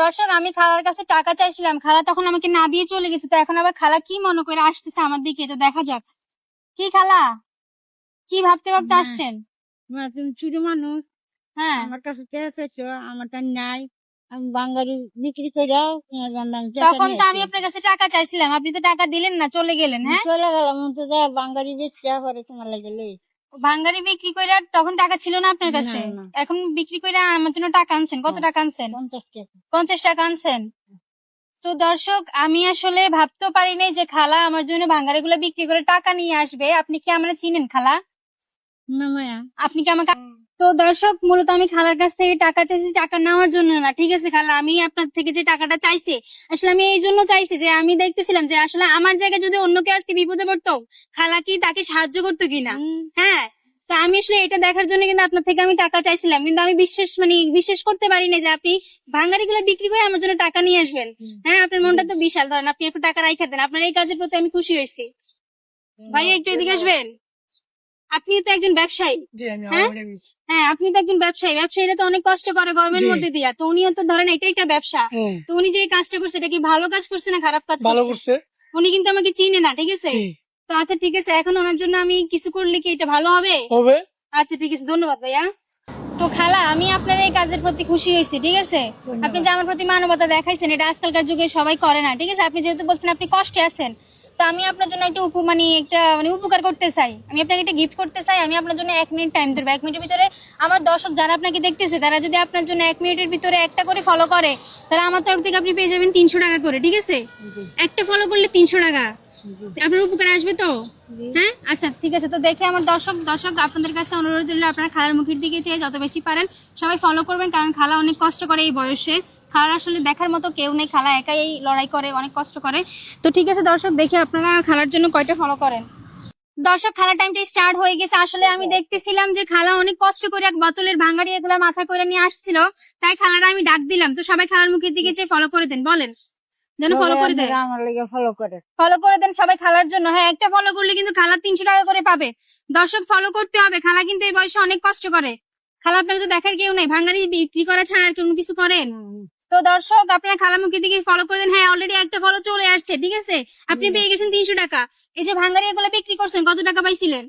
দর্শক, আমি খালার কাছে টাকা চাইছিলাম, খালা তখন আমাকে না দিয়ে চলে গেছে। তো এখন আবার খালা কি মনে করে আসতেছে আমার দিকে, তো দেখা যাক। কি খালা, কি ভাবতে ভাবতে হ্যাঁ, আসছেন? তুমি ছোট মানুষ, হ্যাঁ, আমার কাছে টাকা চাইছো, আমারটা নাই। আমি বাঙালি বিক্রি করে তোমার জন্য আমি টাকা তখন নিয়ে তো আমি আসি। আপনার কাছে টাকা চাইছিলাম, আপনি তো টাকা দিলেন না, চলে গেলেন। হ্যাঁ, চলে গেলাম তো বাঙালি দিচ্ছে পরে তোমার লাগে লই। ভাঙ্গারি বিক্রি করে তখন টাকা ছিল না আপনার না কাছে, না, এখন বিক্রি করে আমার জন্য টাকা আনছেন। কত হ্যাঁ, টাকা আনছেন? 50 টাকা। 50 টাকা আনছেন। তো দর্শক, আমি আসলে ভাবতেও পারি নাই যে খালা আমার জন্য ভাঙ্গারি গুলো বিক্রি করে টাকা নিয়ে আসবে। আপনি কি আমার চিনেন খালা? না মায়া, আপনি কি আমাকে তো দর্শক, মূলত আমি খালার কাছ থেকে টাকা চাইছি টাকা নেওয়ার জন্য না। ঠিক আছে খালা, আমি আপনার থেকে যে টাকাটা চাইছি, আসলে আমি এই জন্য চাইছি যে আমি দেখতেছিলাম যে আসলে আমার জায়গায় যদি অন্য কেউ আজকে বিপদে পড়তো, খালা কি তাকে সাহায্য করতো কিনা। হ্যাঁ, তো আমি আসলে এটা দেখার জন্য কিন্তু আপনার থেকে আমি টাকা চাইছিলাম, কিন্তু আমি বিশ্বাস করতে পারি না যে আপনি ভাঙ্গারি গুলো বিক্রি করে আমার জন্য টাকা নিয়ে আসবেন। হ্যাঁ, আপনার মনটা তো বিশাল। ধরেন আপনি একটু টাকা রাইখা দেন, আপনার এই কাজের প্রতি আমি খুশি হয়েছি। ভাই একটু এদিকে আসবেন। আপনি তো একজন ব্যবসায়ী। হ্যাঁ, হ্যাঁ, আপনি তো একজন ব্যবসায়ী। ব্যবসায়ীরা তো অনেক কষ্ট করে গরমের মধ্যে দিয়া, তো উনিও তো ধরেন এটা একটা ব্যবসা। তো উনি যে এই কাজটা করছে, এটা কি ভালো কাজ করছে না খারাপ কাজ করছে? উনি কিন্তু আমাকে চিনে না, ঠিক আছে? তো আচ্ছা ঠিক আছে, এখন ওনার জন্য আমি কিছু করলে কি এটা ভালো হবে? আচ্ছা ঠিক আছে, ধন্যবাদ ভাইয়া। তো খালা, আমি আপনার এই কাজের প্রতি খুশি হয়েছি। ঠিক আছে, আপনি যে আমার প্রতি মানবতা দেখাইছেন, এটা আজকালকার যুগে সবাই করে না। ঠিক আছে, আপনি যেহেতু বলছেন আপনি কষ্টে আছেন, তো আমি আপনার জন্য একটা উপকার করতে চাই। আমি আপনাকে একটা গিফট করতে চাই। আমি আপনার জন্য 1 মিনিট টাইম দেবো। 1 মিনিটের ভিতরে আমার দর্শক যারা আপনাকে দেখতেছে, তারা যদি আপনার জন্য 1 মিনিটের ভিতরে একটা করে ফলো করে, তাহলে আমার তরফ থেকে আপনি পেয়ে যাবেন 300 টাকা করে। ঠিক আছে, একটা ফলো করলে 300 টাকা। আপনার উপকার আসবে তো? হ্যাঁ, আচ্ছা ঠিক আছে। তো দেখে আমার দর্শক আপনাদের কাছে অনুরোধ রইল, আপনারা খালার মুখের দিকে চেয়ে যত বেশি পারেন সবাই ফলো করবেন, কারণ খালা অনেক কষ্ট করে এই বয়সে। খালার আসলে দেখার মতো কেউ নেই, খালা একাই এই লড়াই করে, অনেক কষ্ট করে। তো ঠিক আছে দর্শক, দেখে আপনারা খালার জন্য কয়টা ফলো করেন। দর্শক, খালা টাইমটা স্টার্ট হয়ে গেছে। আসলে আমি দেখতেছিলাম যে খালা অনেক কষ্ট করে এক বোতলের ভাঙাড়ি এগুলা মাথায় করে নিয়ে আসছিল, তাই খালারা আমি ডাক দিলাম। তো সবাই খালার মুখের দিকে চেয়ে ফলো করে দেন, বলেন যেন ফলো করে দেন। আমার লাগে ফলো করে। ফলো করে দেন সবাই খালার জন্য। হ্যাঁ, একটা ফলো করলে কিন্তু খালা 300 টাকা করে পাবে। দর্শক, ফলো করতে হবে। খালা কিন্তু এই বয়সে অনেক কষ্ট করে। খালা আপনাকে তো দেখার কেউ নাই, ভাঙ্গারি বিক্রি করা ছাড়া আর কোনো কিছু করেন? তো দর্শক, আপনারা খালা মুখের দিকে ফলো করে দেন। হ্যাঁ, অলরেডি একটা ফলো চলে আসছে। ঠিক আছে, আপনি পেয়ে গেছেন 300 টাকা। এই যে ভাঙ্গারি এগুলো বিক্রি করছেন, কত টাকা পাইছিলেন?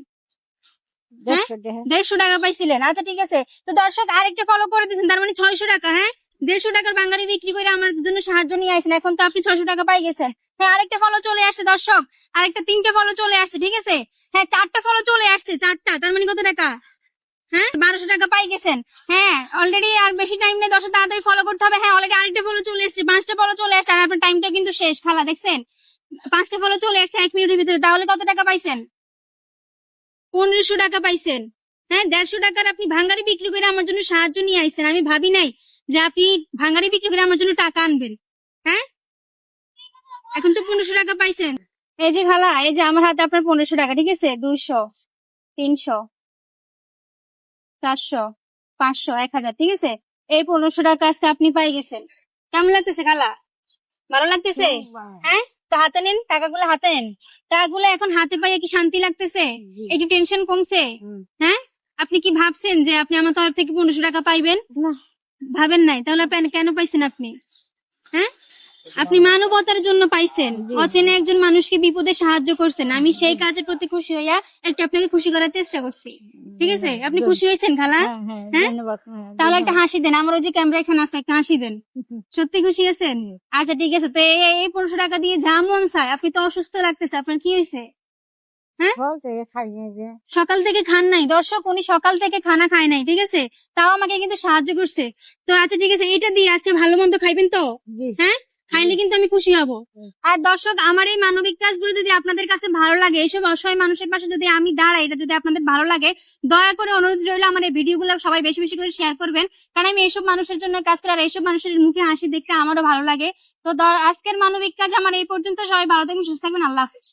হ্যাঁ, 150 টাকা পাইছিলেন। আচ্ছা ঠিক আছে। তো দর্শক, আরেকটা ফলো করে দিয়েছেন, তার মানে 600 টাকা। হ্যাঁ, 150 টাকার বাঙালি বিক্রি করে আমার জন্য সাহায্য নিয়ে আসেন, এখন তো আপনি 600 টাকা পাই গেছেন। হ্যাঁ, আরেকটা ফলো চলে আসছে দর্শক, আরেকটা 3টে ফলো চলে আসছে। ঠিক আছে, হ্যাঁ 4টা ফলো চলে আসছে, 4টা, তার মানে কত টাকা? হ্যাঁ, 1200 টাকা পাই গেছেন। হ্যাঁ, অলরেডি আর বেশি টাইম নেই দর্শক, তাড়াতাড়ি ফলো করতে হবে। হ্যাঁ, অলরেডি আরেকটা ফলো চলে এসছে, 5টা ফলো চলে আসছে, আর আপনার টাইমটা কিন্তু শেষ। খালা দেখছেন, 5টা ফলো চলে আসছে 1 মিনিটের ভিতরে। তাহলে কত টাকা পাইছেন? 1500 টাকা পাইছেন। হ্যাঁ, 150 টাকার আপনি ভাঙ্গারি বিক্রি করে আমার জন্য সাহায্য নিয়ে আইছেন। আমি ভাবি নাই যে আপনি ভাঙ্গারি বিক্রি করে আমার জন্য টাকা আনবেন। হ্যাঁ, এখন তো 1500 টাকা পাইছেন। এই যে খালা, এই যে আমার হাতে আপনার 1500 টাকা। ঠিক আছে, 200, 300, 400, 500, 1000। ঠিক আছে, এই 1500 টাকা আজকে আপনি পাই গেছেন। কেমন লাগতেছে খালা? ভালো লাগতেছে? হ্যাঁ, তো হাতে নেন, টাকাগুলো হাতে নেন। টাকাগুলো এখন হাতে পাইয়ে কি শান্তি লাগতেছে? একটু টেনশন কমছে? হ্যাঁ, আপনি কি ভাবছেন যে আপনি আমার তরফ থেকে 1500 টাকা পাইবেন? না, ভাবেন নাই? তাহলে আপনি কেন পাইছেন আপনি? হ্যাঁ, আপনি মানবতার জন্য পাইছেন, অচেনা একজন মানুষকে বিপদে সাহায্য করছেন। আমি সেই কাজের প্রতি খুশি হইয়া একটু আপনাকে খুশি করার চেষ্টা করছি। ঠিক আছে, আপনি খুশি হয়েছেন খালা? হ্যাঁ, ধন্যবাদ। তাহলে একটা হাসি দেন। আমার ওই যে ক্যামেরা এখানে আছে, একটা হাসি দেন। সত্যি খুশি আছেন? আচ্ছা ঠিক আছে। তো এই 1500 টাকা দিয়ে যা মন চায়। আপনি তো অসুস্থ লাগতেছে, আপনার কি হয়েছে? হ্যাঁ, খাই না যে। সকাল থেকে খান নাই। দর্শক, উনি সকাল থেকে খানা খায় নাই। ঠিক আছে, তাও আমাকে কিন্তু সাহায্য করছে। তো আচ্ছা ঠিক আছে, এটা দিয়ে আজকে ভালো মন্দ খাইবেন তো? জি। হ্যাঁ, খাইলে কিন্তু আমি খুশি হব। আর দর্শক, আমার এই মানবিক কাজগুলো যদি আপনাদের কাছে ভালো লাগে, এইসব অসহায় মানুষের পাশে যদি আমি দাঁড়াই, এটা যদি আপনাদের ভালো লাগে, দয়া করে অনুরোধ রইল আমার এই ভিডিওগুলো সবাই বেশি বেশি করে শেয়ার করবেন, কারণ আমি এইসব মানুষের জন্য কাজ করি, আর এইসব মানুষের মুখে হাসি দেখলে আমারও ভালো লাগে। তো আজকের মানবিক কাজ আমার এই পর্যন্ত। সবাই ভালো থাকবেন, সুস্থ থাকবেন। আল্লাহ হাফেজ।